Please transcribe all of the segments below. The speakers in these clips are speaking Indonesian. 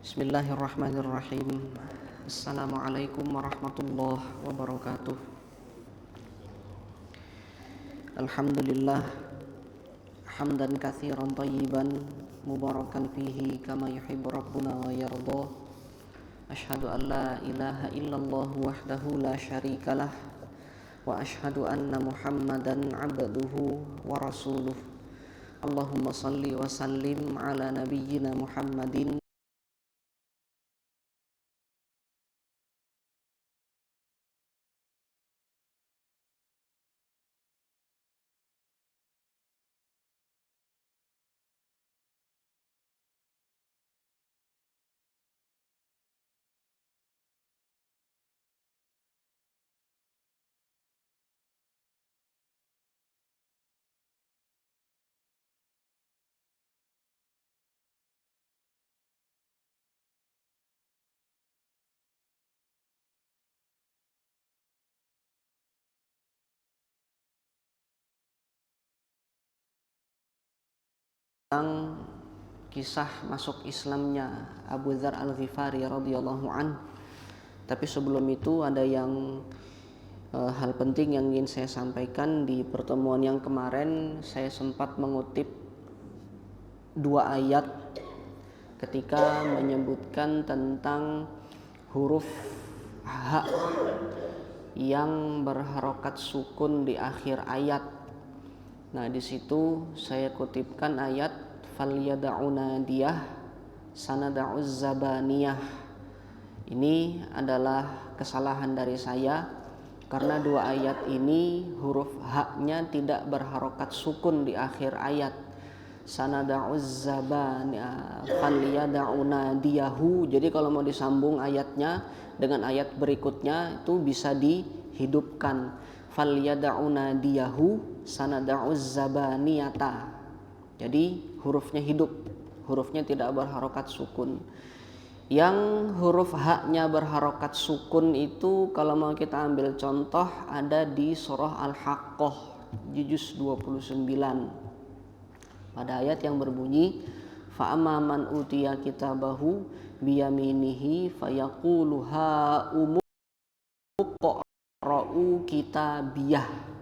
Bismillahirrahmanirrahim. Assalamualaikum warahmatullahi wabarakatuh. Alhamdulillah hamdan katsiran thayyiban mubarakan fihi kama yuhibbu rabbuna wa yarda. Asyhadu an la ilaha illallah wahdahu la syarikalah wa asyhadu anna Muhammadan abduhu wa rasuluh. Allahumma salli wa sallim ala nabiyyina Muhammadin tentang kisah masuk Islamnya Abu Dzar Al-Ghifari radhiyallahu an. Tapi sebelum itu ada hal penting yang ingin saya sampaikan. Di pertemuan yang kemarin saya sempat mengutip dua ayat ketika menyebutkan tentang huruf H yang berharokat sukun di akhir ayat. Nah, di situ saya kutipkan ayat falyad'u nadiyah sanad'uz zabaniyah. Ini adalah kesalahan dari saya karena dua ayat ini huruf H-nya tidak berharokat sukun di akhir ayat. Sanad'uz zabaniyah falyad'u nadiyahu. Jadi kalau mau disambung ayatnya dengan ayat berikutnya itu bisa dihidupkan. Falyad'u nadiyahu sanad'uz zabaniyata. Jadi hurufnya hidup, hurufnya tidak berharokat sukun. Yang huruf H-nya berharokat sukun itu kalau mau kita ambil contoh ada di surah Al-Haqqah juz 29 pada ayat yang berbunyi fa amma man utiya kitabahu biyaminihi fayaqulu ha umqra'u kitabiyah.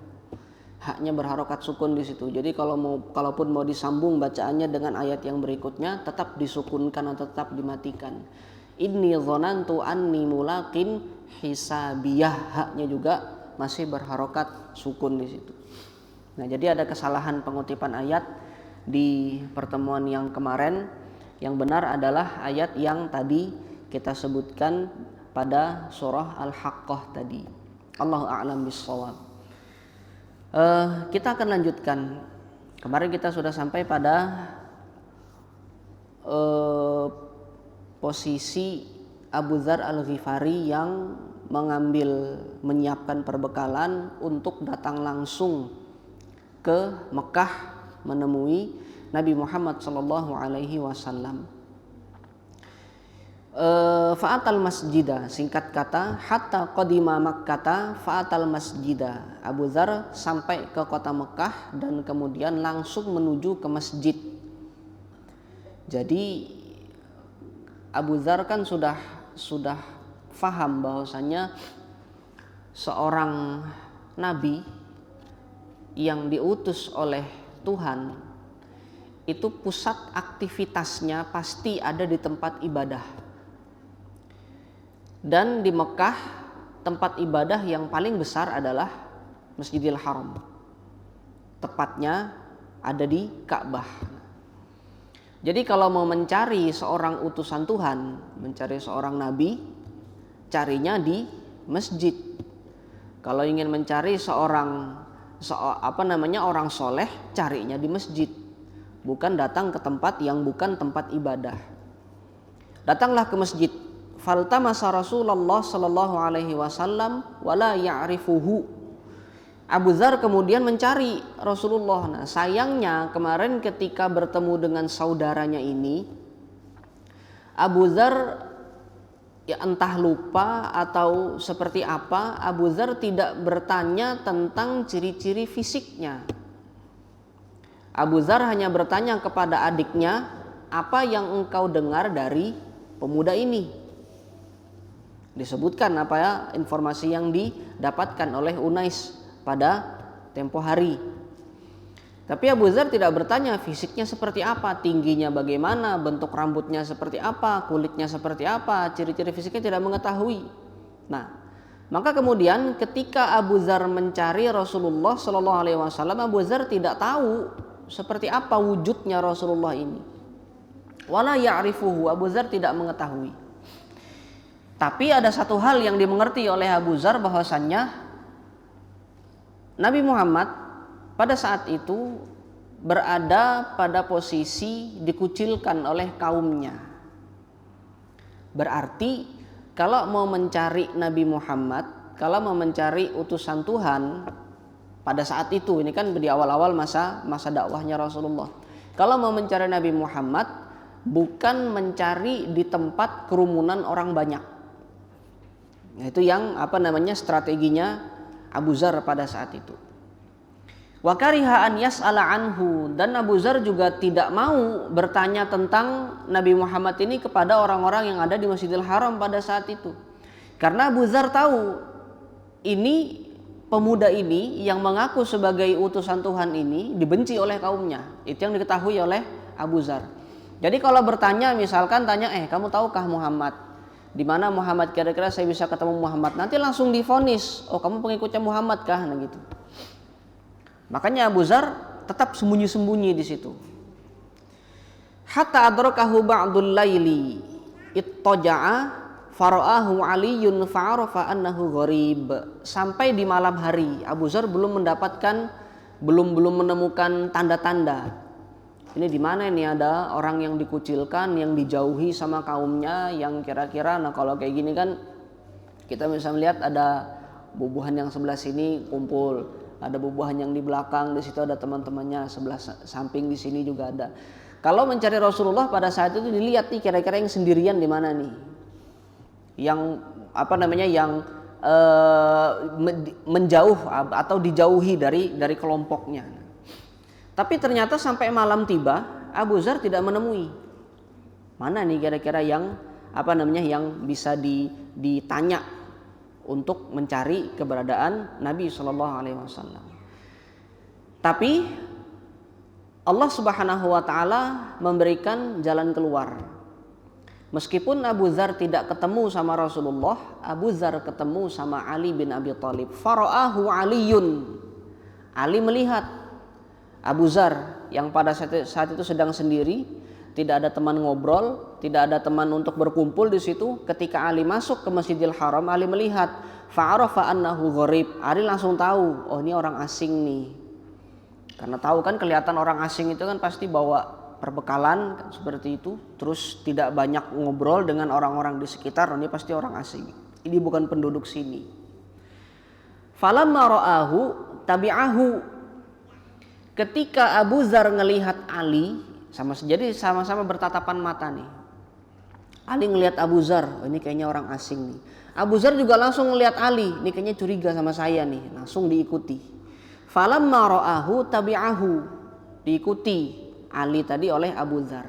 Haknya berharokat sukun di situ. Jadi kalaupun mau disambung bacaannya dengan ayat yang berikutnya tetap disukunkan atau tetap dimatikan. Inni dzanantu anni mulaqin hisabiyah. Haknya juga masih berharokat sukun di situ. Nah, jadi ada kesalahan pengutipan ayat di pertemuan yang kemarin. Yang benar adalah ayat yang tadi kita sebutkan pada surah Al-Haqqah tadi. Allahu a'lam bissawab. Kita akan lanjutkan. Kemarin kita sudah sampai pada posisi Abu Dzar Al-Ghifari yang menyiapkan perbekalan untuk datang langsung ke Mekah menemui Nabi Muhammad SAW. Fa'atal masjidah, singkat kata, hatta qadima Makkata fa'atal masjidah. Abu Dzar sampai ke kota Mekah dan kemudian langsung menuju ke masjid. Jadi Abu Dzar kan sudah faham bahwasanya seorang nabi yang diutus oleh Tuhan itu pusat aktivitasnya pasti ada di tempat ibadah. Dan di Mekah tempat ibadah yang paling besar adalah Masjidil Haram. Tepatnya ada di Ka'bah. Jadi kalau mau mencari seorang utusan Tuhan, mencari seorang nabi, carinya di masjid. Kalau ingin mencari orang soleh, carinya di masjid. Bukan datang ke tempat yang bukan tempat ibadah. Datanglah ke masjid. Faltamasa Rasulullah sallallahu alaihi wasallam wala ya'rifuhu. Abu Dzar kemudian mencari Rasulullah. Nah, sayangnya kemarin ketika bertemu dengan saudaranya ini, Abu Dzar ya entah lupa atau seperti apa, Abu Dzar tidak bertanya tentang ciri-ciri fisiknya. Abu Dzar hanya bertanya kepada adiknya, apa yang engkau dengar dari pemuda ini. Disebutkan apa ya informasi yang didapatkan oleh Unais pada tempo hari. Tapi Abu Dzar tidak bertanya fisiknya seperti apa, tingginya bagaimana, bentuk rambutnya seperti apa, kulitnya seperti apa, ciri-ciri fisiknya tidak mengetahui. Nah, maka kemudian ketika Abu Dzar mencari Rasulullah Shallallahu Alaihi Wasallam, Abu Dzar tidak tahu seperti apa wujudnya Rasulullah ini. Wala ya'rifuhu, Abu Dzar tidak mengetahui. Tapi ada satu hal yang dimengerti oleh Abu Dzar, bahwasannya Nabi Muhammad pada saat itu berada pada posisi dikucilkan oleh kaumnya. Berarti kalau mau mencari Nabi Muhammad, kalau mau mencari utusan Tuhan pada saat itu, ini kan di awal-awal masa dakwahnya Rasulullah. Kalau mau mencari Nabi Muhammad, bukan mencari di tempat kerumunan orang banyak. Itu yang strateginya Abu Dzar pada saat itu. Wa kariha an yas'ala anhu, dan Abu Dzar juga tidak mau bertanya tentang Nabi Muhammad ini kepada orang-orang yang ada di Masjidil Haram pada saat itu. Karena Abu Dzar tahu ini pemuda ini yang mengaku sebagai utusan Tuhan ini dibenci oleh kaumnya. Itu yang diketahui oleh Abu Dzar. Jadi kalau bertanya, misalkan tanya, kamu tahukah Muhammad? Di mana Muhammad, kira-kira saya bisa ketemu Muhammad? Nanti langsung divonis, oh kamu pengikutnya Muhammad kah? Nah gitu. Makanya Abu Dzar tetap sembunyi-sembunyi di situ. Hatta adrakahu ba'dul laili ittaja'a fara'ahu Aliyun fa'arafa annahu gharib. Sampai di malam hari Abu Dzar belum menemukan tanda-tanda. Ini di mana ini ada orang yang dikucilkan, yang dijauhi sama kaumnya, yang kira-kira kalau kayak gini kan kita bisa melihat ada bubuhan yang sebelah sini kumpul, ada bubuhan yang di belakang, di situ ada teman-temannya, sebelah samping di sini juga ada. Kalau mencari Rasulullah pada saat itu dilihat nih kira-kira yang sendirian di mana nih, yang menjauh atau dijauhi dari kelompoknya. Tapi ternyata sampai malam tiba Abu Dzar tidak menemui mana nih kira-kira yang yang bisa ditanya untuk mencari keberadaan Nabi Shallallahu Alaihi Wasallam. Tapi Allah Subhanahu Wa Taala memberikan jalan keluar. Meskipun Abu Dzar tidak ketemu sama Rasulullah, Abu Dzar ketemu sama Ali bin Abi Thalib. Fara'ahu Aliyun. Ali melihat Abu Dzar yang pada saat itu sedang sendiri, tidak ada teman ngobrol, tidak ada teman untuk berkumpul di situ. Ketika Ali masuk ke Masjidil Haram, Ali melihat fa'arafa annahu gharib. Ali langsung tahu, oh ini orang asing nih. Karena tahu kan, kelihatan orang asing itu kan pasti bawa perbekalan kan, seperti itu, terus tidak banyak ngobrol dengan orang-orang di sekitar, ini pasti orang asing. Ini bukan penduduk sini. Falamma ra'ahu tabi'ahu. Ketika Abu Dzar ngelihat Ali, jadi sama-sama bertatapan mata nih. Ali ngelihat Abu Dzar, oh ini kayaknya orang asing nih. Abu Dzar juga langsung ngelihat Ali, ini kayaknya curiga sama saya nih, langsung diikuti. Falamma ra'ahu tabi'ahu, diikuti Ali tadi oleh Abu Dzar.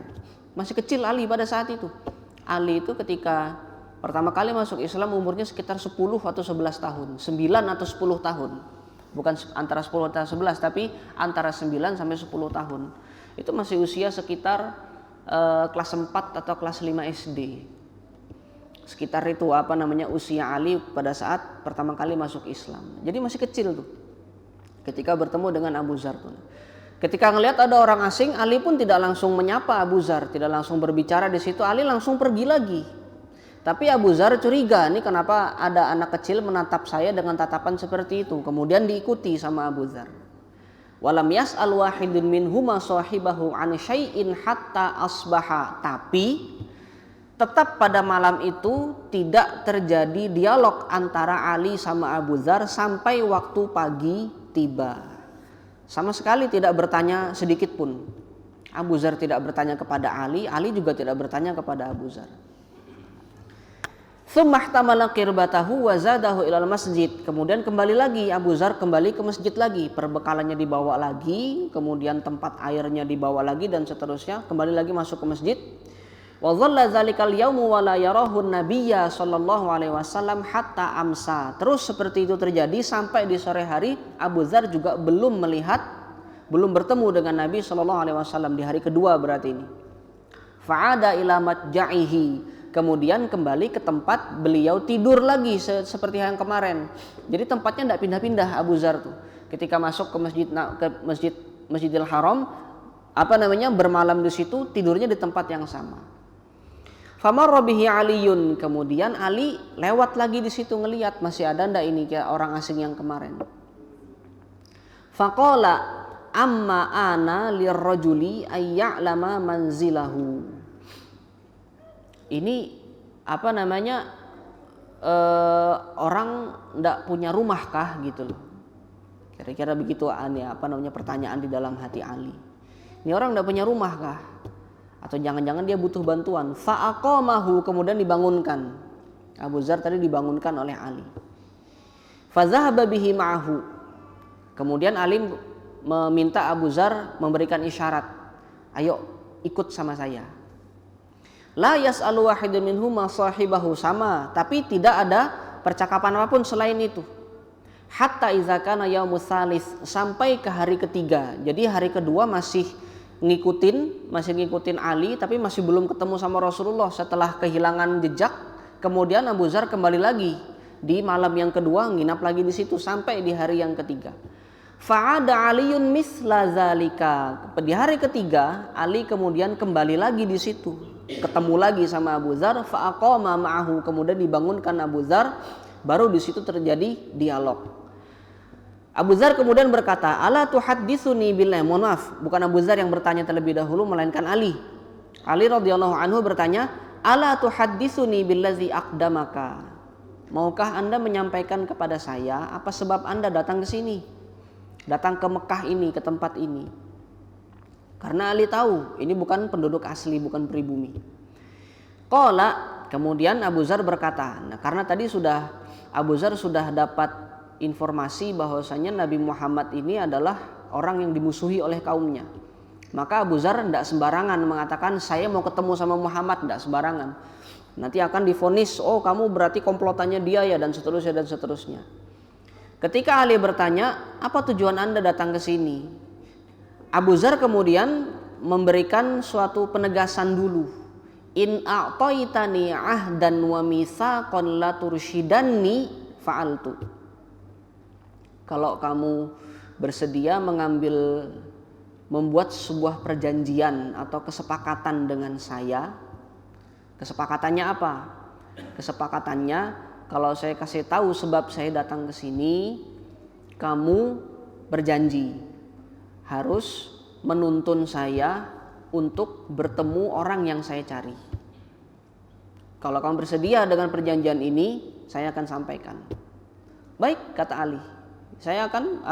Masih kecil Ali pada saat itu. Ali itu ketika pertama kali masuk Islam umurnya sekitar 10 atau 11 tahun, 9 atau 10 tahun. Bukan antara 10 atau 11, tapi antara 9 sampai 10 tahun. Itu masih usia sekitar kelas 4 atau kelas 5 SD. Sekitar itu usia Ali pada saat pertama kali masuk Islam. Jadi masih kecil tuh. Ketika bertemu dengan Abu Dzar tuh. Ketika ngelihat ada orang asing, Ali pun tidak langsung menyapa Abu Dzar, tidak langsung berbicara di situ. Ali langsung pergi lagi. Tapi Abu Dzar curiga, ini kenapa ada anak kecil menatap saya dengan tatapan seperti itu. Kemudian diikuti sama Abu Dzar. Walam yas'al wahidun minhuma sahibahu an syai'in hatta asbaha. Tapi tetap pada malam itu tidak terjadi dialog antara Ali sama Abu Dzar sampai waktu pagi tiba. Sama sekali tidak bertanya sedikit pun. Abu Dzar tidak bertanya kepada Ali, Ali juga tidak bertanya kepada Abu Dzar. Tsumahtamala qirbatahu wa zadahu ilal masjid. Kemudian kembali lagi Abu Dzar kembali ke masjid lagi, perbekalannya dibawa lagi, kemudian tempat airnya dibawa lagi dan seterusnya, kembali lagi masuk ke masjid. Wa dhalla dzalikal yaumu wa la yarahu nabiyya sallallahu alaihi wasallam hatta amsa. Terus seperti itu terjadi sampai di sore hari Abu Dzar juga belum bertemu dengan Nabi sallallahu alaihi wasallam di hari kedua berarti ini. Fa'ada ila matja'ihi. Kemudian kembali ke tempat beliau tidur lagi seperti yang kemarin. Jadi tempatnya tidak pindah-pindah Abu Dzar tuh. Ketika masuk ke Masjidil Haram, bermalam di situ, tidurnya di tempat yang sama. Famarra bihi Aliyun, kemudian Ali lewat lagi di situ ngelihat masih ada ndak ini kayak orang asing yang kemarin. Faqala amma ana lirrajuli ayya'lama manzilahu. Ini orang ndak punya rumah kah gitu loh. Kira-kira begitu pertanyaan di dalam hati Ali. Ini orang ndak punya rumah kah? Atau jangan-jangan dia butuh bantuan. Fa'aqamahu, kemudian dibangunkan. Abu Dzar tadi dibangunkan oleh Ali. Fadzahaba bihi ma'ahu. Kemudian Ali meminta Abu Dzar memberikan isyarat. Ayo ikut sama saya. La yas'alu wahidun minhum sahibahu, sama, tapi tidak ada percakapan apapun selain itu. Hatta idza kana yaumus tsalis, sampai ke hari ketiga. Jadi hari kedua masih ngikutin Ali, tapi masih belum ketemu sama Rasulullah. Setelah kehilangan jejak, kemudian Abu Dzar kembali lagi di malam yang kedua, nginap lagi di situ sampai di hari yang ketiga. Fa'ada Aliyun misla zalika. Di hari ketiga Ali kemudian kembali lagi di situ, ketemu lagi sama Abu Dzar. Fa'aqama ma'ahu, kemudian dibangunkan Abu Dzar. Baru di situ terjadi dialog. Abu Dzar kemudian berkata, ala tuhadditsuni billahi. Mohon maaf, bukan Abu Dzar yang bertanya terlebih dahulu, melainkan Ali. Ali radhiyallahu anhu bertanya, ala tuhadditsuni billazi aqdamaka. Maukah Anda menyampaikan kepada saya apa sebab Anda datang ke sini? Datang ke Mekah ini, ke tempat ini. Karena Ali tahu ini bukan penduduk asli, bukan pribumi. Qala, kemudian Abu Dzar berkata, karena tadi Abu Dzar sudah dapat informasi bahwasanya Nabi Muhammad ini adalah orang yang dimusuhi oleh kaumnya. Maka Abu Dzar tidak sembarangan mengatakan saya mau ketemu sama Muhammad, tidak sembarangan. Nanti akan divonis, oh kamu berarti komplotannya dia ya, dan seterusnya dan seterusnya. Ketika Ali bertanya, apa tujuan Anda datang ke sini? Abu Dzar kemudian memberikan suatu penegasan dulu. In a'taitani ahdan wa mitsaqan la turshidanni fa'altu. Kalau kamu bersedia membuat sebuah perjanjian atau kesepakatan dengan saya, kesepakatannya apa? Kesepakatannya kalau saya kasih tahu sebab saya datang ke sini, kamu berjanji harus menuntun saya untuk bertemu orang yang saya cari. Kalau kamu bersedia dengan perjanjian ini, saya akan sampaikan. Baik, kata Ali. Saya akan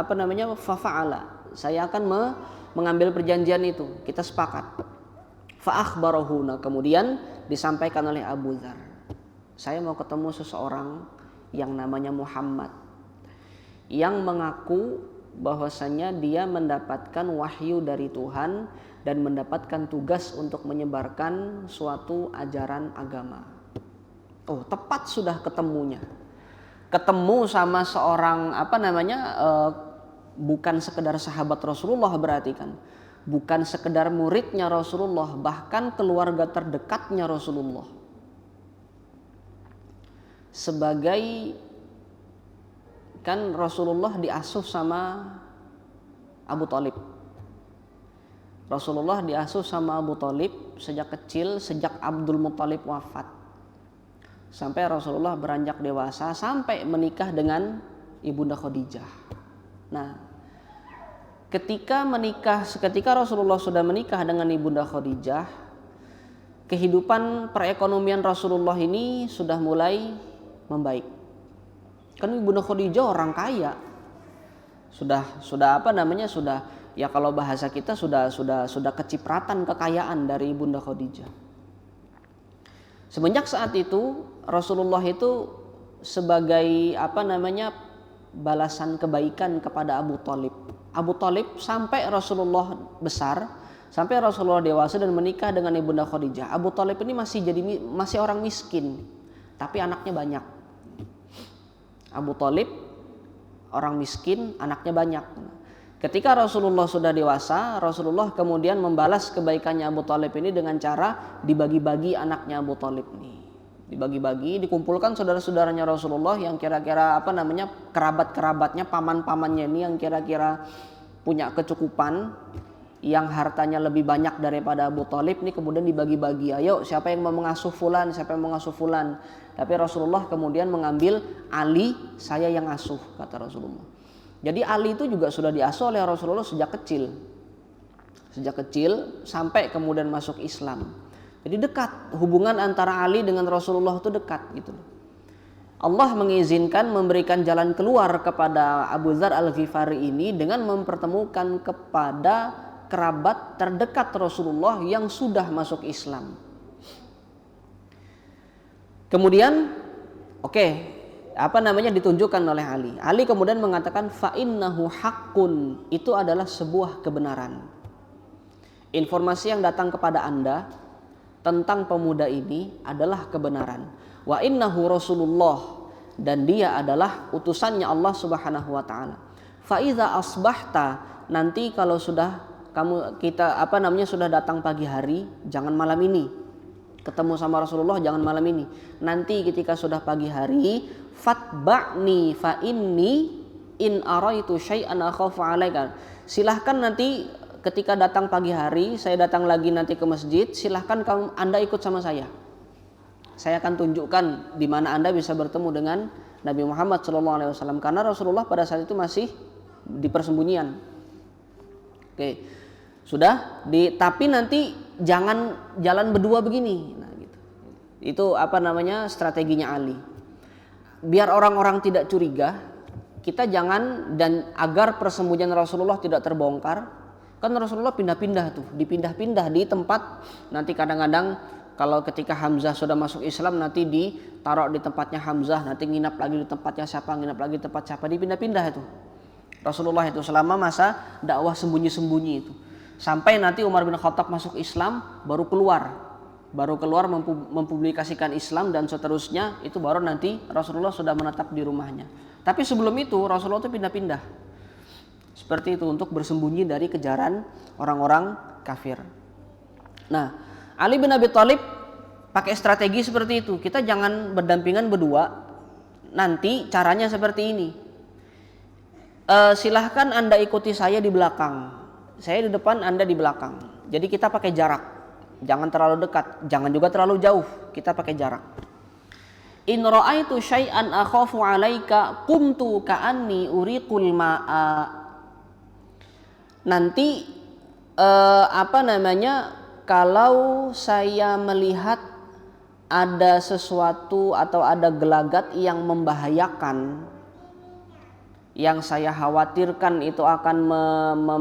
fafa'ala. Saya akan mengambil perjanjian itu. Kita sepakat. Fa'akhbarahu, kemudian disampaikan oleh Abu Dzar. Saya mau ketemu seseorang yang namanya Muhammad, yang mengaku bahwasanya dia mendapatkan wahyu dari Tuhan dan mendapatkan tugas untuk menyebarkan suatu ajaran agama. Oh, tepat sudah ketemunya. Ketemu sama seorang bukan sekedar sahabat Rasulullah berarti kan, bukan sekedar muridnya Rasulullah, bahkan keluarga terdekatnya Rasulullah. Sebagai kan Rasulullah diasuh sama Abu Thalib. Rasulullah diasuh sama Abu Thalib sejak kecil, sejak Abdul Muthalib wafat. Sampai Rasulullah beranjak dewasa, sampai menikah dengan Ibunda Khadijah. Nah, ketika Rasulullah sudah menikah dengan Ibunda Khadijah, kehidupan perekonomian Rasulullah ini sudah mulai membaik. Kan Ibunda Khadijah orang kaya. Sudah ya kalau bahasa kita sudah kecipratan kekayaan dari Ibunda Khadijah. Semenjak saat itu Rasulullah itu sebagai balasan kebaikan kepada Abu Thalib. Abu Thalib sampai Rasulullah besar, Sampai Rasulullah dewasa dan menikah dengan Ibunda Khadijah. Abu Thalib ini masih orang miskin, tapi anaknya banyak. Abu Thalib orang miskin, anaknya banyak. Ketika Rasulullah sudah dewasa, Rasulullah kemudian membalas kebaikannya Abu Thalib ini dengan cara dibagi-bagi anaknya Abu Thalib ini. Dibagi-bagi, dikumpulkan saudara-saudaranya Rasulullah yang kira-kira kerabat-kerabatnya, paman-pamannya ini yang kira-kira punya kecukupan, yang hartanya lebih banyak daripada Abu Thalib ini kemudian dibagi-bagi. Ayo siapa yang mau mengasuh fulan, siapa yang mau mengasuh fulan. Tapi Rasulullah kemudian mengambil Ali, saya yang asuh, kata Rasulullah. Jadi Ali itu juga sudah diasuh oleh Rasulullah sejak kecil. Sejak kecil sampai kemudian masuk Islam. Jadi dekat, hubungan antara Ali dengan Rasulullah itu dekat gitu. Allah mengizinkan memberikan jalan keluar kepada Abu Dzar Al-Ghifari ini dengan mempertemukan kepada kerabat terdekat Rasulullah yang sudah masuk Islam. Kemudian ditunjukkan oleh Ali. Ali kemudian mengatakan fa innahu haqqun, itu adalah sebuah kebenaran. Informasi yang datang kepada Anda tentang pemuda ini adalah kebenaran. Wa innahu Rasulullah, dan dia adalah utusannya Allah Subhanahu wa taala. Fa iza asbahta, nanti kalau sudah sudah datang pagi hari, jangan malam ini. Ketemu sama Rasulullah jangan malam ini. Nanti ketika sudah pagi hari, fatba'ni fa inni in araitu syai'an akhafu 'alaika. Silahkan nanti ketika datang pagi hari, saya datang lagi nanti ke masjid, silahkan Anda ikut sama saya. Saya akan tunjukkan di mana Anda bisa bertemu dengan Nabi Muhammad SAW, karena Rasulullah pada saat itu masih di persembunyian. Tapi nanti jangan jalan berdua begini. Nah, gitu. Itu strateginya Ali. Biar orang-orang tidak curiga, kita jangan, dan agar persembunyian Rasulullah tidak terbongkar. Kan Rasulullah pindah-pindah tuh, dipindah-pindah di tempat. Nanti kadang-kadang kalau ketika Hamzah sudah masuk Islam, nanti ditaruh di tempatnya Hamzah, nanti nginap lagi di tempatnya siapa, nginap lagi di tempat siapa, dipindah-pindah itu. Rasulullah itu selama masa dakwah sembunyi-sembunyi itu. Sampai nanti Umar bin Khattab masuk Islam, baru keluar mempublikasikan Islam dan seterusnya, itu baru nanti Rasulullah sudah menetap di rumahnya. Tapi sebelum itu Rasulullah itu pindah-pindah seperti itu untuk bersembunyi dari kejaran orang-orang kafir. Nah, Ali bin Abi Thalib pakai strategi seperti itu. Kita jangan berdampingan berdua. Nanti caranya seperti ini. Silahkan Anda ikuti saya di belakang. Saya di depan, Anda di belakang. Jadi kita pakai jarak. Jangan terlalu dekat, jangan juga terlalu jauh. Kita pakai jarak. In ra'aitu syai'an akhafu 'alaika qumtu ka'anni uriqul ma'a. Nanti kalau saya melihat ada sesuatu atau ada gelagat yang membahayakan, yang saya khawatirkan itu akan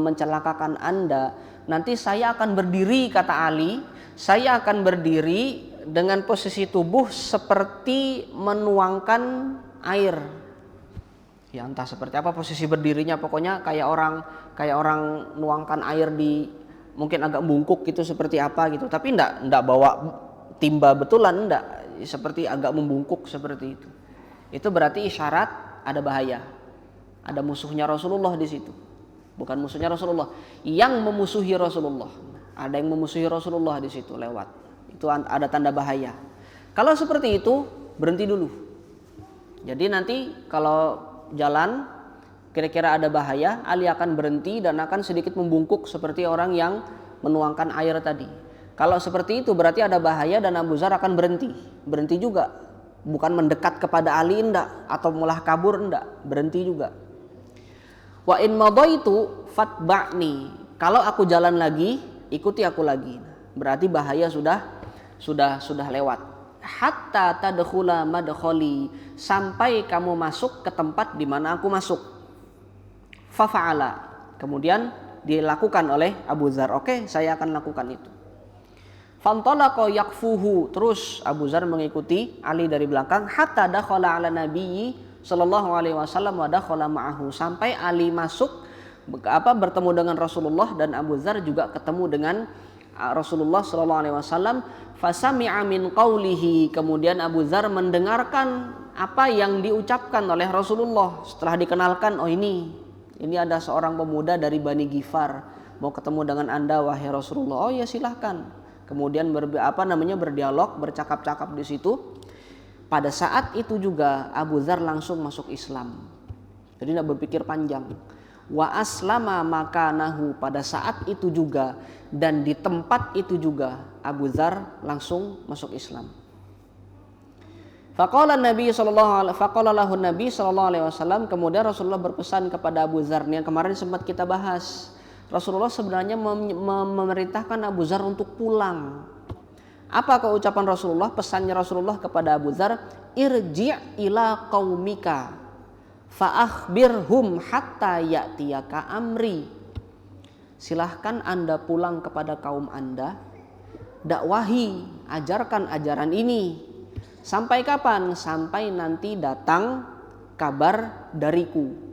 mencelakakan Anda, nanti saya akan berdiri, kata Ali, saya akan berdiri dengan posisi tubuh seperti menuangkan air. Ya entah seperti apa posisi berdirinya, pokoknya kayak orang nuangkan air di, mungkin agak bungkuk gitu, seperti apa gitu. Tapi enggak bawa timba betulan, enggak, seperti agak membungkuk seperti itu. Itu berarti isyarat ada bahaya. Ada musuhnya Rasulullah di situ. Bukan musuhnya Rasulullah, yang memusuhi Rasulullah. Ada yang memusuhi Rasulullah di situ lewat. Itu ada tanda bahaya. Kalau seperti itu, berhenti dulu. Jadi nanti kalau jalan kira-kira ada bahaya, Ali akan berhenti dan akan sedikit membungkuk seperti orang yang menuangkan air tadi. Kalau seperti itu berarti ada bahaya dan Abu Dzar akan berhenti juga, bukan mendekat kepada Ali enggak, atau malah kabur enggak, berhenti juga. Wa in madaitu fatba'ni, kalau aku jalan lagi ikuti aku lagi, berarti bahaya sudah lewat. Hatta tadkhula madkhali, sampai kamu masuk ke tempat di mana aku masuk. Fafa'ala, kemudian dilakukan oleh Abu Dzar. Oke, saya akan lakukan itu. Fantalaqa yakfuhu, terus Abu Dzar mengikuti Ali dari belakang. Hatta dakhala ala nabiyyi sallallahu alaihi wasallam wa dakhala ma'ahu, sampai Ali masuk bertemu dengan Rasulullah, dan Abu Dzar juga ketemu dengan Rasulullah sallallahu alaihi wasallam. Fasami'a min qaulihi, kemudian Abu Dzar mendengarkan apa yang diucapkan oleh Rasulullah setelah dikenalkan, oh ini ada seorang pemuda dari Bani Ghifar mau ketemu dengan Anda wahai Rasulullah. Oh ya silahkan. Kemudian berdialog, bercakap-cakap di situ. Pada saat itu juga Abu Dzar langsung masuk Islam. Jadi tidak berpikir panjang. Wa aslama makanahu, pada saat itu juga dan di tempat itu juga Abu Dzar langsung masuk Islam. Faqala lahu Nabi sallallahu alaihi wasallam, kemudian Rasulullah berpesan kepada Abu Dzar yang kemarin sempat kita bahas. Rasulullah sebenarnya memerintahkan Abu Dzar untuk pulang. Apa keucapan Rasulullah, pesannya Rasulullah kepada Abu Dzar? Irji' ila qaumika fa'akhbirhum hatta ya'tiyaka amri. Silahkan Anda pulang kepada kaum Anda, dakwahi, ajarkan ajaran ini. Sampai kapan? Sampai nanti datang kabar dariku.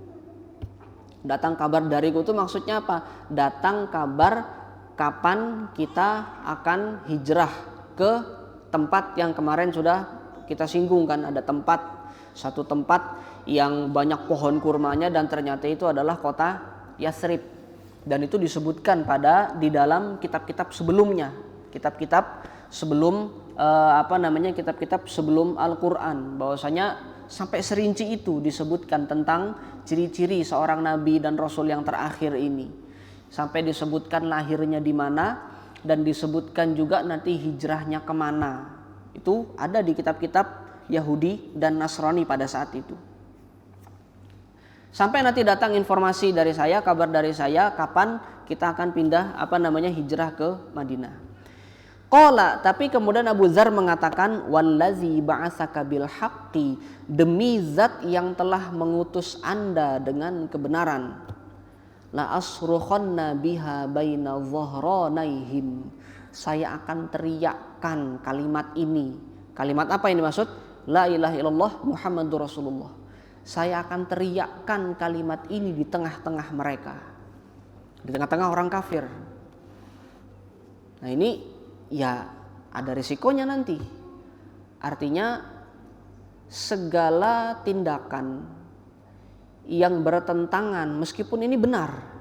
Datang kabar dariku itu maksudnya apa? Datang kabar kapan kita akan hijrah ke tempat yang kemarin sudah kita singgung kan. Ada satu tempat yang banyak pohon kurmanya, dan ternyata itu adalah kota Yathrib, dan itu disebutkan di dalam kitab-kitab sebelumnya, kitab-kitab sebelum kitab-kitab sebelum Al-Quran, bahwasanya sampai serinci itu disebutkan tentang ciri-ciri seorang nabi dan rasul yang terakhir ini, sampai disebutkan lahirnya di mana dan disebutkan juga nanti hijrahnya kemana. Itu ada di kitab-kitab Yahudi dan Nasrani pada saat itu. Sampai nanti datang informasi dari saya, kabar dari saya kapan kita akan pindah hijrah ke Madinah. Qala, tapi kemudian Abu Dzar mengatakan, wallazi ba'atsaka bil haqqi, demi zat yang telah mengutus Anda dengan kebenaran, la asrukhanna biha baina dhahranaihim, saya akan teriakkan kalimat ini. Kalimat apa ini maksud? La ilaha illallah Muhammadur Rasulullah. Saya akan teriakkan kalimat ini di tengah-tengah mereka, di tengah-tengah orang kafir. Nah ini ya ada risikonya nanti. Artinya segala tindakan yang bertentangan, meskipun ini benar,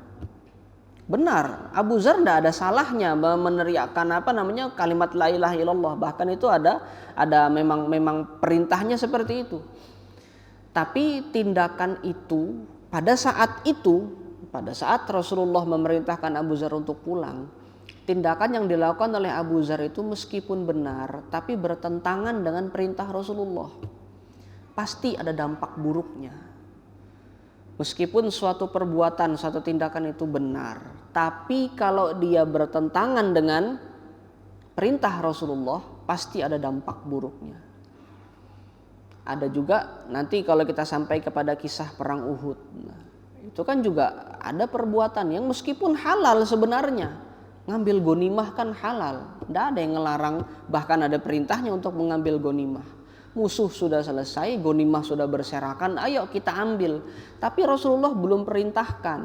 Abu Dzar tidak ada salahnya meneriakkan kalimat la ilaha illallah, bahkan itu ada memang perintahnya seperti itu. Tapi tindakan itu pada saat Rasulullah memerintahkan Abu Dzar untuk pulang, tindakan yang dilakukan oleh Abu Dzar itu meskipun benar tapi bertentangan dengan perintah Rasulullah, pasti ada dampak buruknya. Meskipun suatu perbuatan, suatu tindakan itu benar, tapi kalau dia bertentangan dengan perintah Rasulullah, pasti ada dampak buruknya. Ada juga nanti kalau kita sampai kepada kisah perang Uhud, nah, itu kan juga ada perbuatan yang meskipun halal sebenarnya, ngambil gonimah kan halal, tidak ada yang ngelarang, bahkan ada perintahnya untuk mengambil gonimah. Musuh sudah selesai, gonimah sudah berserakan, ayo kita ambil. Tapi Rasulullah belum perintahkan.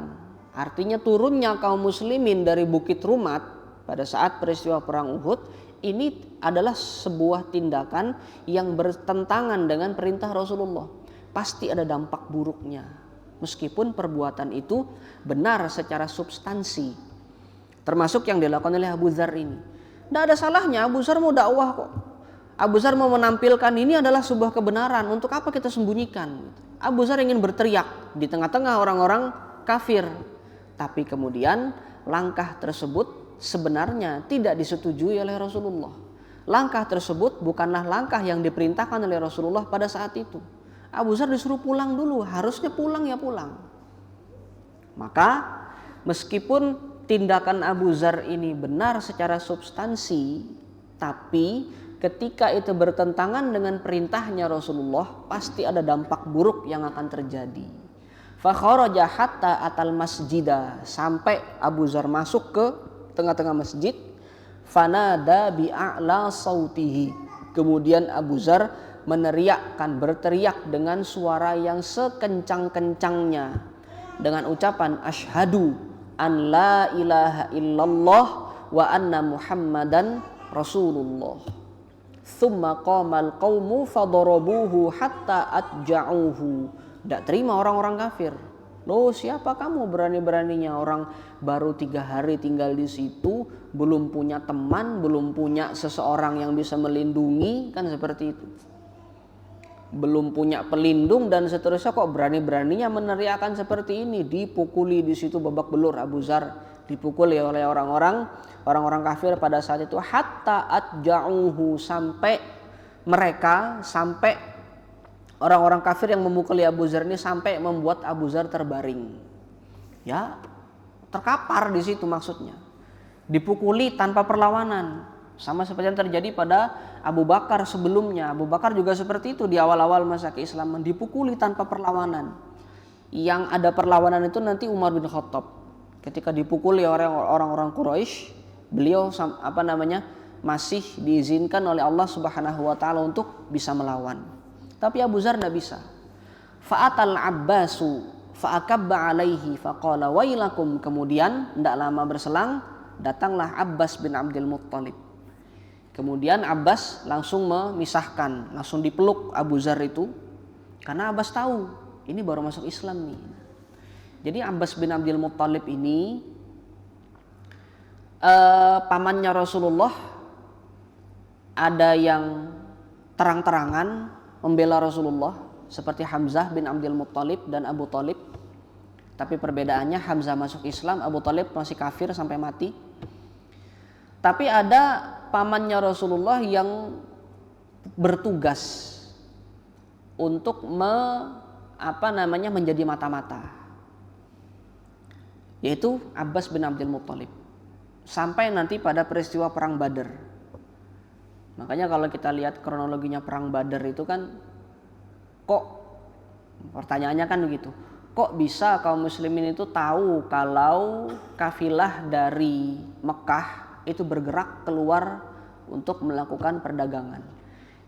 Artinya turunnya kaum muslimin dari Bukit Rumat pada saat peristiwa perang Uhud, ini adalah sebuah tindakan yang bertentangan dengan perintah Rasulullah. Pasti ada dampak buruknya, meskipun perbuatan itu benar secara substansi. Termasuk yang dilakukan oleh Abu Dzar ini. Tidak ada salahnya, Abu Dzar mau dakwah kok. Abu Dzar mau menampilkan ini adalah sebuah kebenaran, untuk apa kita sembunyikan? Abu Dzar ingin berteriak di tengah-tengah orang-orang kafir. Tapi kemudian langkah tersebut sebenarnya tidak disetujui oleh Rasulullah. Langkah tersebut bukanlah langkah yang diperintahkan oleh Rasulullah pada saat itu. Abu Dzar disuruh pulang dulu, harusnya pulang ya pulang. Maka meskipun tindakan Abu Dzar ini benar secara substansi, tapi ketika itu bertentangan dengan perintahnya Rasulullah, pasti ada dampak buruk yang akan terjadi. Fa kharaja hatta atal masjidah, sampai Abu Dzar masuk ke tengah-tengah masjid. Fanada bi a'la sautihi, kemudian Abu Dzar berteriak dengan suara yang sekencang-kencangnya. dengan ucapan asyhadu an la ilaha illallah wa anna muhammadan rasulullah. Tsumma qamal qaumu fadarabuhu hatta atja'uhu. Tidak terima orang-orang kafir. Loh, siapa kamu berani-beraninya orang baru 3 hari tinggal di situ, belum punya teman, belum punya seseorang yang bisa melindungi, kan seperti itu. Belum punya pelindung dan seterusnya, kok berani-beraninya meneriakkan seperti ini. Dipukuli di situ babak belur Abu Dzar, dipukuli oleh orang-orang kafir pada saat itu, hatta atja'uhu, sampai orang-orang kafir yang memukuli Abu Dzar ini sampai membuat Abu Dzar terbaring. Ya, terkapar di situ maksudnya. Dipukuli tanpa perlawanan. Sama seperti yang terjadi pada Abu Bakar sebelumnya. Abu Bakar juga seperti itu di awal-awal masa keislaman, dipukuli tanpa perlawanan. Yang ada perlawanan itu nanti Umar bin Khattab. Ketika dipukuli oleh orang-orang Quraisy, beliau masih diizinkan oleh Allah Subhanahu wa taala untuk bisa melawan. Tapi Abu Dzar tidak bisa. Fa'atal Abbasu fa'akabba alaihi faqala wailakum. Kemudian tidak lama berselang datanglah Abbas bin Abdul Muttalib. Kemudian Abbas langsung memisahkan, langsung dipeluk Abu Dzar itu, karena Abbas tahu ini baru masuk Islam nih. Jadi Abbas bin Abdul Muttalib ini pamannya Rasulullah, ada yang terang-terangan membela Rasulullah seperti Hamzah bin Abdul Muttalib dan Abu Thalib. Tapi perbedaannya Hamzah masuk Islam, Abu Thalib masih kafir sampai mati. Tapi ada pamannya Rasulullah yang bertugas untuk menjadi mata-mata, yaitu Abbas bin Abdul Muttalib, sampai nanti pada peristiwa perang Badar. Makanya kalau kita lihat kronologinya perang Badar itu kan, kok pertanyaannya kan begitu, kok bisa kaum muslimin itu tahu kalau kafilah dari Mekah itu bergerak keluar untuk melakukan perdagangan?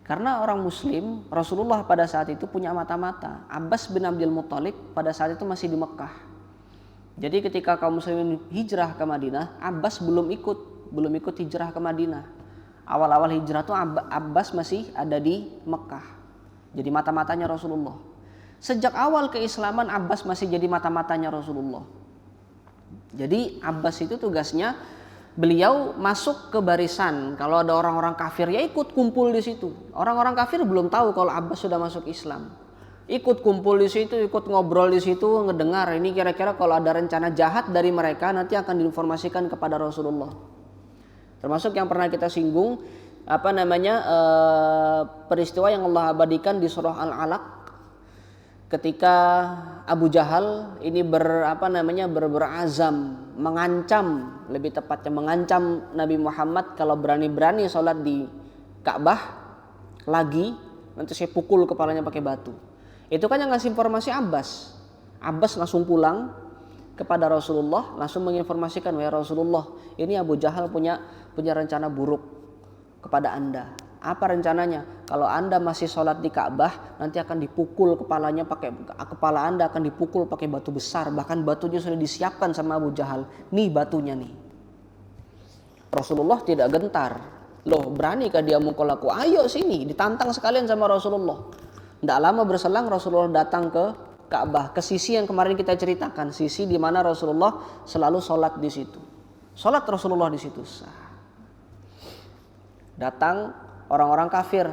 Karena orang muslim, Rasulullah pada saat itu punya mata-mata. Abbas bin Abdul Muttalib pada saat itu masih di Mekah. Jadi ketika kaum muslimin hijrah ke Madinah, Abbas belum ikut hijrah ke Madinah. Awal-awal hijrah tuh Abbas masih ada di Mekah, jadi mata-matanya Rasulullah. Sejak awal keislaman Abbas masih jadi mata-matanya Rasulullah. Jadi Abbas itu tugasnya, beliau masuk ke barisan. Kalau ada orang-orang kafir ya ikut kumpul di situ. Orang-orang kafir belum tahu kalau Abbas sudah masuk Islam. Ikut kumpul di situ, ikut ngobrol di situ, ngedengar ini kira-kira kalau ada rencana jahat dari mereka nanti akan diinformasikan kepada Rasulullah. Termasuk yang pernah kita singgung peristiwa yang Allah abadikan di surah Al-Alaq, ketika Abu Jahal ini berazam mengancam, lebih tepatnya mengancam Nabi Muhammad, kalau berani-berani sholat di Ka'bah lagi nanti saya pukul kepalanya pakai batu. Itu kan yang ngasih informasi Abbas. Abbas langsung pulang kepada Rasulullah, langsung menginformasikan, wahai Rasulullah, ini Abu Jahal punya rencana buruk kepada Anda. Apa rencananya? Kalau Anda masih sholat di Ka'bah, nanti akan dipukul kepala Anda akan dipukul pakai batu besar, bahkan batunya sudah disiapkan sama Abu Jahal. Nih batunya nih. Rasulullah tidak gentar. Loh, beranikah dia mukul aku? Ayo sini, ditantang sekalian sama Rasulullah. Tidak lama berselang Rasulullah datang ke Ka'bah, ke sisi yang kemarin kita ceritakan, sisi di mana Rasulullah selalu sholat di situ. Sholat Rasulullah di situ. Datang orang-orang kafir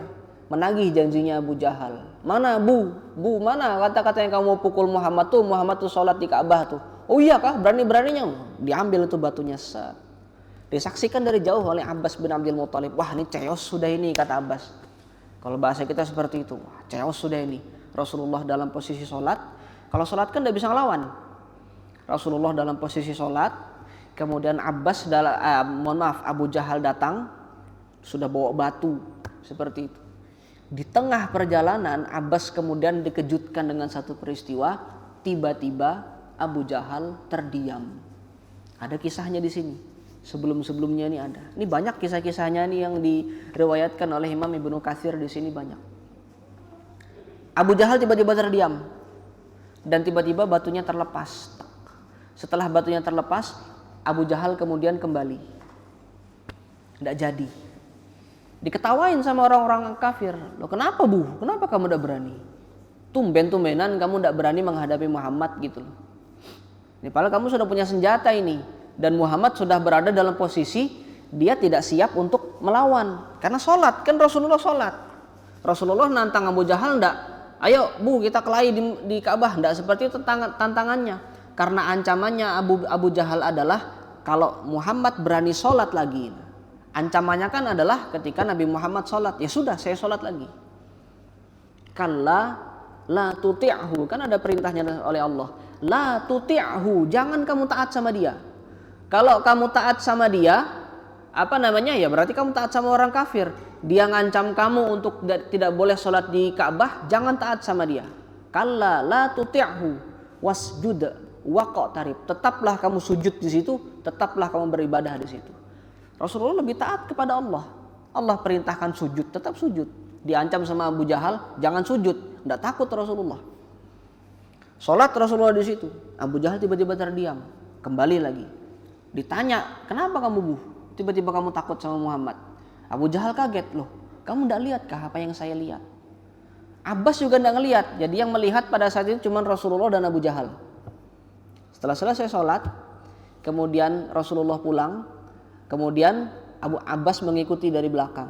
menagih janjinya Abu Jahal. Mana Bu, mana kata-kata yang kamu pukul Muhammad tuh sholat di Ka'bah tuh. Oh iya kah, berani-beraninya? Diambil itu batunya. Disaksikan dari jauh oleh Abbas bin Abdul Muttalib. Wah, ini ceos sudah ini, kata Abbas. Kalau bahasa kita seperti itu, wah, ceos sudah ini. Rasulullah dalam posisi sholat. Kalau sholat kan tidak bisa ngelawan. Rasulullah dalam posisi sholat, kemudian Abu Jahal datang, sudah bawa batu seperti itu. Di tengah perjalanan Abbas kemudian dikejutkan dengan satu peristiwa. Tiba-tiba Abu Jahal terdiam. Ada kisahnya di sini. Sebelum-sebelumnya ini ada. Ini banyak kisah-kisahnya nih yang diriwayatkan oleh Imam Ibnu Katsir di sini banyak. Abu Jahal tiba-tiba terdiam. dan tiba-tiba batunya terlepas. Setelah batunya terlepas, Abu Jahal kemudian kembali. Tidak jadi. Diketawain sama orang-orang kafir. Loh kenapa Bu? Kenapa kamu tidak berani? Tumben-tumbenan kamu tidak berani menghadapi Muhammad gitu loh. Ini padahal kamu sudah punya senjata ini. Dan Muhammad sudah berada dalam posisi dia tidak siap untuk melawan. Karena sholat, kan Rasulullah sholat. Rasulullah nantang Abu Jahal enggak. Ayo Bu kita kelahi di Ka'bah. Enggak seperti itu tantangannya. Karena ancamannya Abu Jahal adalah kalau Muhammad berani sholat lagi. Ancamannya kan adalah ketika Nabi Muhammad sholat, ya sudah saya sholat lagi. Kalla la tuti'hu, kan ada perintahnya oleh Allah. La tuti'hu, jangan kamu taat sama dia. Kalau kamu taat sama dia, ya berarti kamu taat sama orang kafir. Dia ngancam kamu untuk tidak boleh sholat di Ka'bah, jangan taat sama dia. Kalla la tuti'hu wasjud waqtarib, tetaplah kamu sujud di situ, tetaplah kamu beribadah di situ. Rasulullah lebih taat kepada Allah. Allah perintahkan sujud, tetap sujud. Diancam sama Abu Jahal, jangan sujud. Tidak takut Rasulullah. Sholat Rasulullah di situ. Abu Jahal tiba-tiba terdiam, kembali lagi. Ditanya, kenapa kamu Bu? Tiba-tiba kamu takut sama Muhammad. Abu Jahal kaget, loh kamu tidak lihatkah apa yang saya lihat? Abbas juga tidak ngelihat. Jadi yang melihat pada saat itu cuma Rasulullah dan Abu Jahal. Setelah selesai sholat, kemudian Rasulullah pulang. Kemudian Abu Abbas mengikuti dari belakang.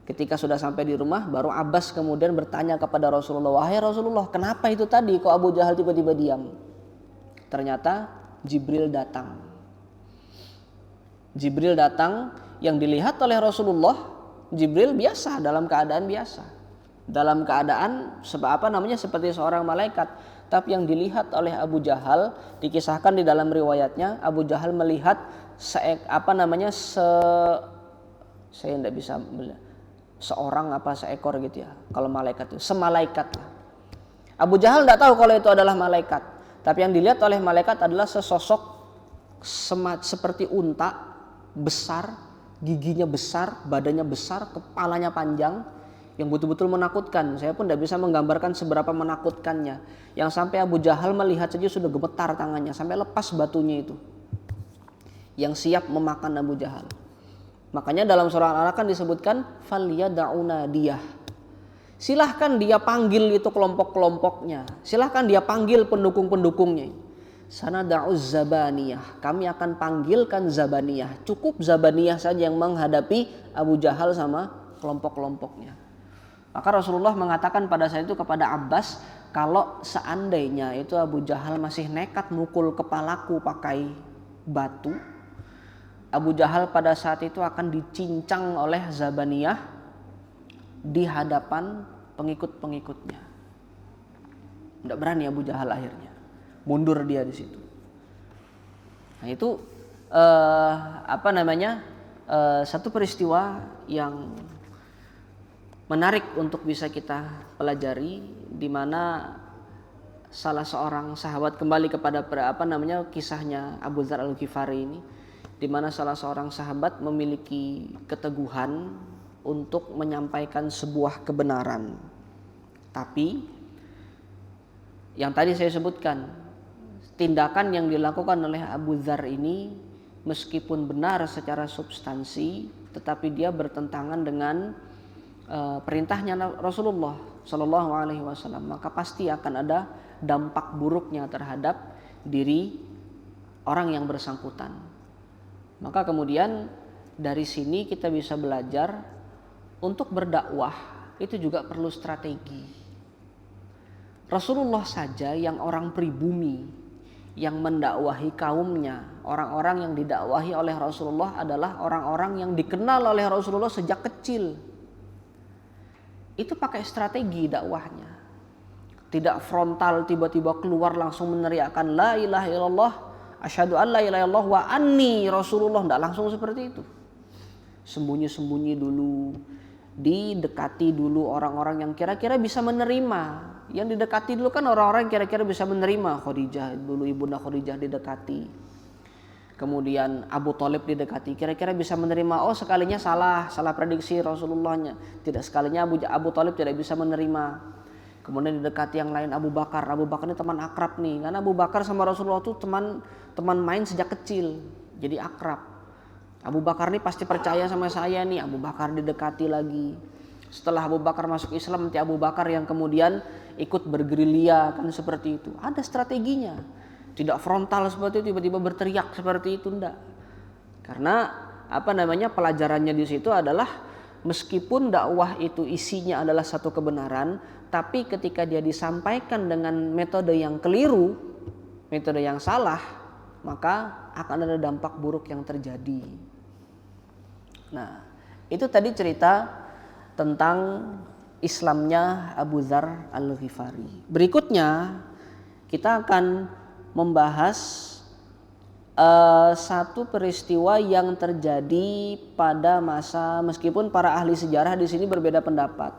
Ketika sudah sampai di rumah, baru Abbas kemudian bertanya kepada Rasulullah, wahai Rasulullah, kenapa itu tadi kok Abu Jahal tiba-tiba diam? Ternyata Jibril datang. Jibril datang yang dilihat oleh Rasulullah, Jibril biasa, dalam keadaan biasa. Dalam keadaan seperti seorang malaikat. Tapi yang dilihat oleh Abu Jahal, dikisahkan di dalam riwayatnya, Abu Jahal melihat saya tidak bisa seorang seekor gitu ya. Kalau malaikat itu semalaikat lah. Abu Jahal tidak tahu kalau itu adalah malaikat. Tapi yang dilihat oleh malaikat adalah sesosok seperti unta, besar, giginya besar, badannya besar, kepalanya panjang, yang betul-betul menakutkan. Saya pun tidak bisa menggambarkan seberapa menakutkannya. Yang sampai Abu Jahal melihat saja sudah gemetar tangannya, sampai lepas batunya itu. Yang siap memakan Abu Jahal. Makanya dalam surah Al-Alaq kan disebutkan falyad'una diyah. Silahkan dia panggil itu kelompok-kelompoknya. Silahkan dia panggil pendukung-pendukungnya. Sanada'uz zabaniyah. Kami akan panggilkan zabaniyah. Cukup zabaniyah saja yang menghadapi Abu Jahal sama kelompok-kelompoknya. Maka Rasulullah mengatakan pada saat itu kepada Abbas, kalau seandainya itu Abu Jahal masih nekat mukul kepalaku pakai batu, Abu Jahal pada saat itu akan dicincang oleh Zabaniyah di hadapan pengikut-pengikutnya. Tidak berani Abu Jahal akhirnya. Mundur dia di situ. Nah itu satu peristiwa yang menarik untuk bisa kita pelajari, di mana salah seorang sahabat, kembali kepada kisahnya Abu Dzar Al-Ghifari ini, di mana salah seorang sahabat memiliki keteguhan untuk menyampaikan sebuah kebenaran. Tapi yang tadi saya sebutkan, tindakan yang dilakukan oleh Abu Dzar ini meskipun benar secara substansi, tetapi dia bertentangan dengan perintahnya Rasulullah Shallallahu Alaihi Wasallam, maka pasti akan ada dampak buruknya terhadap diri orang yang bersangkutan. Maka kemudian dari sini kita bisa belajar untuk berdakwah itu juga perlu strategi. Rasulullah saja yang orang pribumi, yang mendakwahi kaumnya, orang-orang yang didakwahi oleh Rasulullah adalah orang-orang yang dikenal oleh Rasulullah sejak kecil. Itu pakai strategi dakwahnya. Tidak frontal tiba-tiba keluar langsung meneriakkan la ilaha illallah, asyhadu an la ilaha illallah wa anni Rasulullah. Tidak langsung seperti itu. Sembunyi-sembunyi dulu, didekati dulu orang-orang yang kira-kira bisa menerima. Yang didekati dulu kan orang-orang yang kira-kira bisa menerima. Khadijah dulu, ibunda Khadijah didekati. Kemudian Abu Thalib didekati, kira-kira bisa menerima. Oh sekalinya salah prediksi Rasulullahnya. Tidak sekalinya Abu Thalib tidak bisa menerima. Kemudian didekati yang lain Abu Bakar. Abu Bakar ini teman akrab nih, karena Abu Bakar sama Rasulullah tuh teman main sejak kecil, jadi akrab. Abu Bakar ini pasti percaya sama saya nih. Abu Bakar didekati lagi. Setelah Abu Bakar masuk Islam, nanti Abu Bakar yang kemudian ikut bergerilya, kan seperti itu. Ada strateginya. Tidak frontal seperti itu, tiba-tiba berteriak seperti itu, enggak. Karena pelajarannya di situ adalah meskipun dakwah itu isinya adalah satu kebenaran, tapi ketika dia disampaikan dengan metode yang keliru, metode yang salah, maka akan ada dampak buruk yang terjadi. Nah, itu tadi cerita tentang Islamnya Abu Dzar Al-Ghifari. Berikutnya kita akan membahas satu peristiwa yang terjadi pada masa, meskipun para ahli sejarah di sini berbeda pendapat.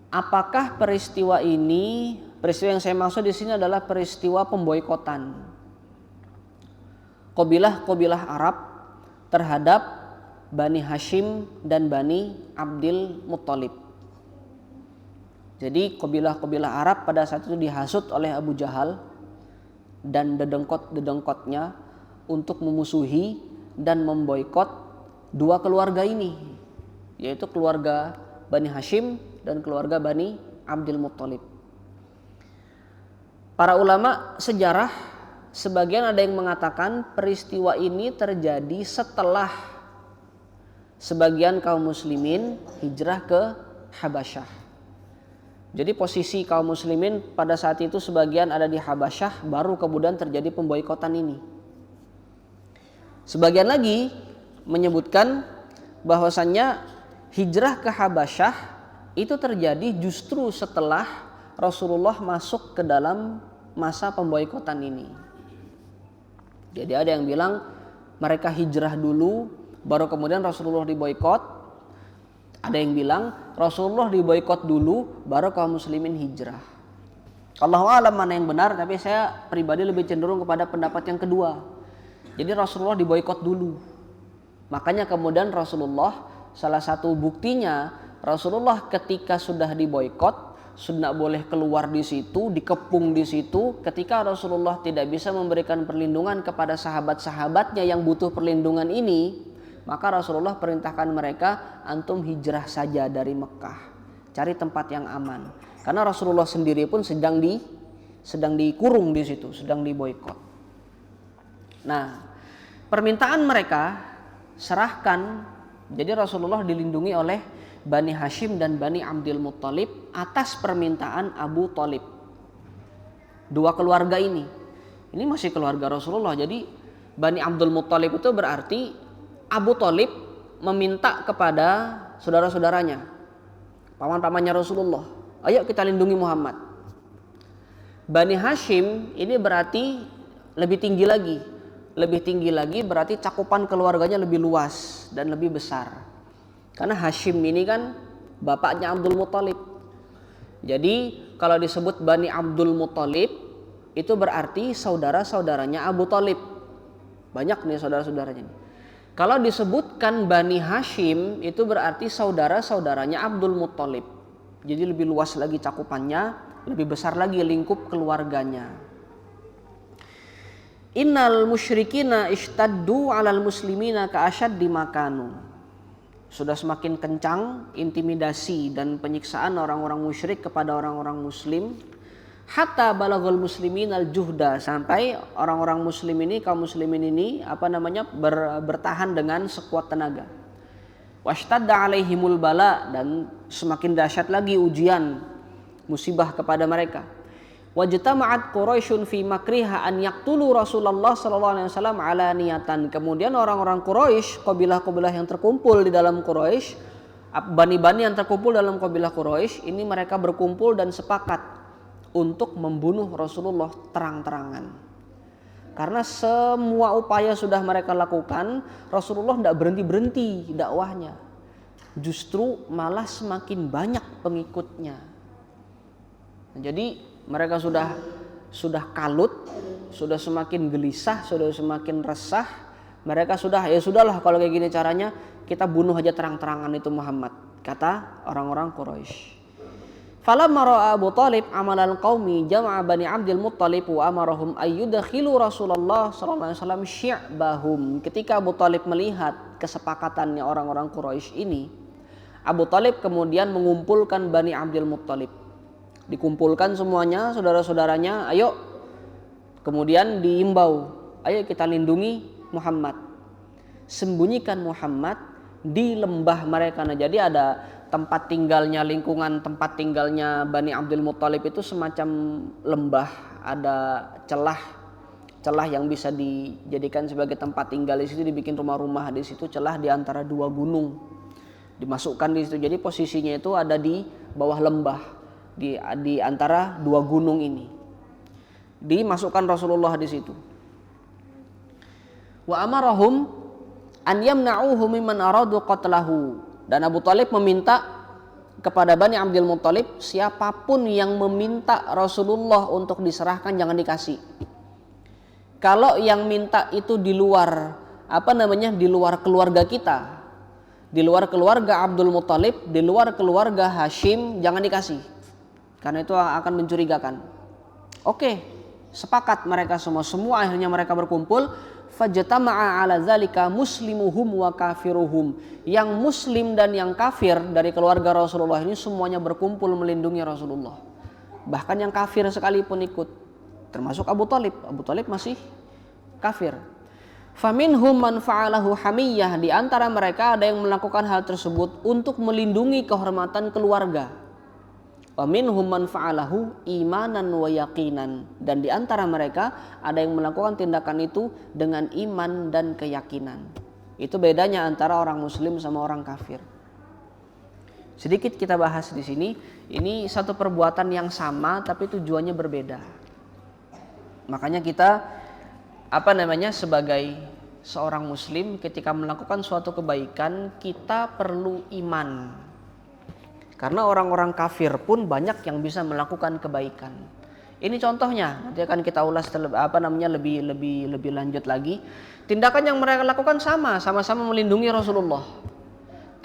Apakah peristiwa yang saya maksud di sini adalah peristiwa pemboikotan kabilah-kabilah Arab terhadap Bani Hashim dan Bani Abdul Muttalib. Jadi kabilah-kabilah Arab pada saat itu dihasut oleh Abu Jahal dan dedengkot-dedengkotnya untuk memusuhi dan memboikot dua keluarga ini, yaitu keluarga Bani Hashim dan keluarga Bani Abdul Muttalib. Para ulama sejarah sebagian ada yang mengatakan peristiwa ini terjadi setelah sebagian kaum muslimin hijrah ke Habasyah. Jadi posisi kaum muslimin pada saat itu sebagian ada di Habasyah, baru kemudian terjadi pemboikotan ini. Sebagian lagi menyebutkan bahwasannya hijrah ke Habasyah itu terjadi justru setelah Rasulullah masuk ke dalam masa pemboikotan ini. Jadi ada yang bilang mereka hijrah dulu baru kemudian Rasulullah diboikot. Ada yang bilang Rasulullah diboikot dulu baru kaum muslimin hijrah. Allahu a'lam mana yang benar, tapi saya pribadi lebih cenderung kepada pendapat yang kedua. Jadi Rasulullah diboikot dulu. Makanya kemudian Rasulullah, salah satu buktinya Rasulullah ketika sudah diboikot, sudah boleh keluar di situ, dikepung di situ. Ketika Rasulullah tidak bisa memberikan perlindungan kepada sahabat-sahabatnya yang butuh perlindungan ini, maka Rasulullah perintahkan mereka, antum hijrah saja dari Mekah, cari tempat yang aman. Karena Rasulullah sendiri pun sedang dikurung di situ, sedang diboikot. Nah, permintaan mereka serahkan. Jadi Rasulullah dilindungi oleh Bani Hashim dan Bani Abdul Muttalib atas permintaan Abu Thalib. Dua keluarga ini masih keluarga Rasulullah. Jadi Bani Abdul Muttalib itu berarti Abu Thalib meminta kepada saudara-saudaranya, paman-pamannya Rasulullah, ayo kita lindungi Muhammad. Bani Hashim ini berarti lebih tinggi lagi berarti cakupan keluarganya lebih luas dan lebih besar. Karena Hashim ini kan bapaknya Abdul Muttalib. Jadi kalau disebut Bani Abdul Muttalib itu berarti saudara-saudaranya Abu Thalib. Banyak nih saudara-saudaranya nih. Kalau disebutkan Bani Hashim itu berarti saudara-saudaranya Abdul Muttalib. Jadi lebih luas lagi cakupannya, lebih besar lagi lingkup keluarganya. Innal musyrikina ishtaddu 'alal muslimina ka'ashaddi makanu. Sudah semakin kencang intimidasi dan penyiksaan orang-orang musyrik kepada orang-orang muslim. Hatta balaghul muslimin al-juhda, sampai orang-orang muslim ini, kaum muslimin ini bertahan dengan sekuat tenaga. Washtadda alaihimul bala, dan semakin dahsyat lagi ujian musibah kepada mereka. Wajtama'at Quraisyun fi makriha an yaqtulu Rasulullah sallallahu alaihi wasallam ala niyatan. Kemudian orang-orang Quraisy, kabilah-kabilah yang terkumpul di dalam Quraisy, bani-bani yang terkumpul dalam kabilah Quraisy ini, mereka berkumpul dan sepakat untuk membunuh Rasulullah terang-terangan. Karena semua upaya sudah mereka lakukan, Rasulullah tidak berhenti-berhenti dakwahnya. Justru malah semakin banyak pengikutnya. Jadi mereka sudah kalut, sudah semakin gelisah, sudah semakin resah. Mereka sudah, ya sudahlah kalau kayak gini caranya, kita bunuh aja terang-terangan itu Muhammad, kata orang-orang Quraisy. Falamma ra'a Abu Thalib amalan qaumi jama'a Bani Abdul Muttalib wa amarahum ayyudkhilu Rasulullah sallallahu alaihi wasallam syi'bahum. Ketika Abu Thalib melihat kesepakatannya orang-orang Quraisy ini, Abu Thalib kemudian mengumpulkan Bani Abdul Muttalib. Dikumpulkan semuanya saudara-saudaranya, ayo. Kemudian diimbau, ayo kita lindungi Muhammad. Sembunyikan Muhammad di lembah mereka. Nah, jadi ada tempat tinggalnya, lingkungan tempat tinggalnya Bani Abdul Muttalib itu semacam lembah, ada celah yang bisa dijadikan sebagai tempat tinggal. Di situ dibikin rumah-rumah, di situ celah di antara dua gunung dimasukkan di situ. Jadi posisinya itu ada di bawah lembah, di antara dua gunung ini. Dimasukkan Rasulullah di situ. Wa amarahum an yamna'uhu mimman aradu qatlahu. Dan Abu Thalib meminta kepada Bani Abdul Muttalib, siapapun yang meminta Rasulullah untuk diserahkan jangan dikasih. Kalau yang minta itu di luar di luar keluarga kita, di luar keluarga Abdul Muttalib, di luar keluarga Hashim, jangan dikasih. Karena itu akan mencurigakan. Oke, sepakat mereka semua akhirnya mereka berkumpul. Fajtama'a ala zalika muslimuhum wa kafiruhum. Yang muslim dan yang kafir dari keluarga Rasulullah ini semuanya berkumpul melindungi Rasulullah. Bahkan yang kafir sekalipun ikut, termasuk Abu Thalib. Abu Thalib masih kafir. Faminhum man fa'alahu hamiyah. Di antara mereka ada yang melakukan hal tersebut untuk melindungi kehormatan keluarga. Wa minhum man fa'alahu imanan wa yaqinan. Dan di antara mereka ada yang melakukan tindakan itu dengan iman dan keyakinan. Itu bedanya antara orang muslim sama orang kafir. Sedikit kita bahas di sini. Ini satu perbuatan yang sama tapi tujuannya berbeda. Makanya kita sebagai seorang muslim ketika melakukan suatu kebaikan, kita perlu iman. Karena orang-orang kafir pun banyak yang bisa melakukan kebaikan. Ini contohnya, nanti akan kita ulas lebih lanjut lagi. Tindakan yang mereka lakukan sama-sama melindungi Rasulullah.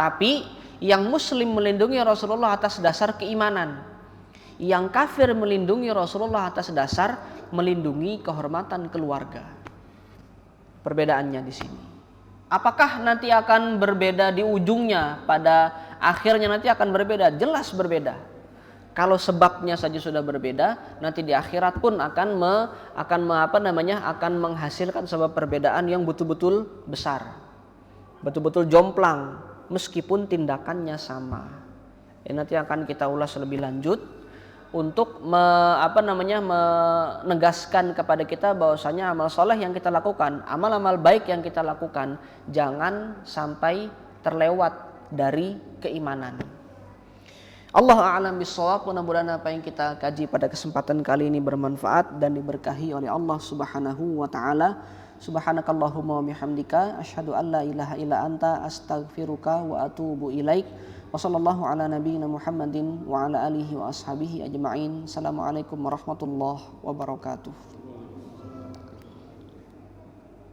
Tapi yang muslim melindungi Rasulullah atas dasar keimanan. Yang kafir melindungi Rasulullah atas dasar melindungi kehormatan keluarga. Perbedaannya di sini. Apakah nanti akan berbeda di ujungnya, pada akhirnya nanti akan berbeda? Jelas berbeda. Kalau sebabnya saja sudah berbeda, nanti di akhirat pun akan menghasilkan sebab perbedaan yang betul-betul besar, betul-betul jomplang, meskipun tindakannya sama. Ini nanti akan kita ulas lebih lanjut untuk menegaskan kepada kita bahwasanya amal soleh yang kita lakukan, amal-amal baik yang kita lakukan, jangan sampai terlewat dari keimanan. Allahu a'lam bishawab. Mudah-mudahan apa yang kita kaji pada kesempatan kali ini bermanfaat dan diberkahi oleh Allah Subhanahu wa taala. Subhanakallahumma wa bihamdika asyhadu an la ilaha illa anta astaghfiruka wa atubu ilaik. Wa sallallahu ala nabiyyina Muhammadin wa ala alihi wa ashabihi ajma'in. Assalamualaikum warahmatullahi wabarakatuh.